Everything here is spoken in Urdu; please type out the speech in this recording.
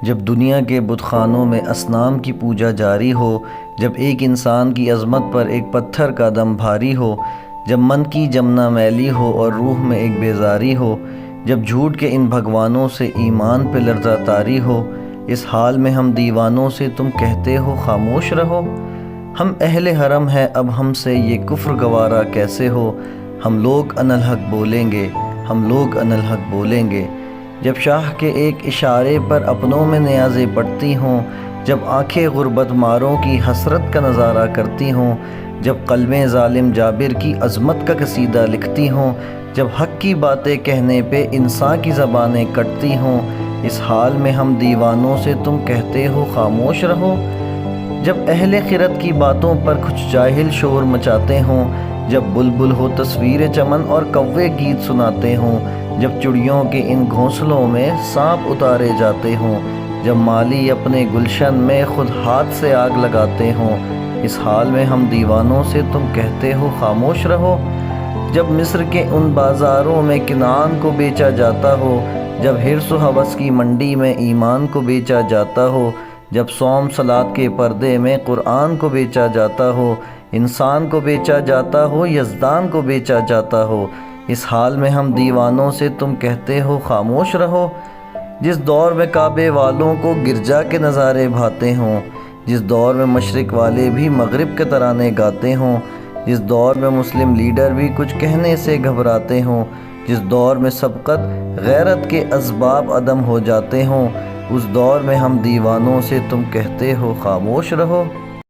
جب دنیا کے بت خانوں میں اصنام کی پوجا جاری ہو، جب ایک انسان کی عظمت پر ایک پتھر کا دم بھاری ہو، جب من کی جمنا میلی ہو اور روح میں ایک بیزاری ہو، جب جھوٹ کے ان بھگوانوں سے ایمان پہ لرزہ طاری ہو، اس حال میں ہم دیوانوں سے تم کہتے ہو خاموش رہو۔ ہم اہل حرم ہیں، اب ہم سے یہ کفر گوارا کیسے ہو، ہم لوگ انالحق بولیں گے، ہم لوگ انالحق بولیں گے۔ جب شاہ کے ایک اشارے پر اپنوں میں نیازیں بڑھتی ہوں، جب آنکھیں غربت ماروں کی حسرت کا نظارہ کرتی ہوں، جب قلبیں ظالم جابر کی عظمت کا قصیدہ لکھتی ہوں، جب حق کی باتیں کہنے پہ انسان کی زبانیں کٹتی ہوں، اس حال میں ہم دیوانوں سے تم کہتے ہو خاموش رہو۔ جب اہل خرد کی باتوں پر کچھ جاہل شور مچاتے ہوں، جب بلبل ہو تصویر چمن اور کوے گیت سناتے ہوں، جب چڑیوں کے ان گھونسلوں میں سانپ اتارے جاتے ہوں، جب مالی اپنے گلشن میں خود ہاتھ سے آگ لگاتے ہوں، اس حال میں ہم دیوانوں سے تم کہتے ہو خاموش رہو۔ جب مصر کے ان بازاروں میں کنعان کو بیچا جاتا ہو، جب حرص و ہوس کی منڈی میں ایمان کو بیچا جاتا ہو، جب صوم صلات کے پردے میں قرآن کو بیچا جاتا ہو، انسان کو بیچا جاتا ہو، یزدان کو بیچا جاتا ہو، اس حال میں ہم دیوانوں سے تم کہتے ہو خاموش رہو۔ جس دور میں کعبے والوں کو گرجا کے نظارے بھاتے ہوں، جس دور میں مشرق والے بھی مغرب کے ترانے گاتے ہوں، جس دور میں مسلم لیڈر بھی کچھ کہنے سے گھبراتے ہوں، جس دور میں سبقت غیرت کے اسباب عدم ہو جاتے ہوں، اس دور میں ہم دیوانوں سے تم کہتے ہو خاموش رہو۔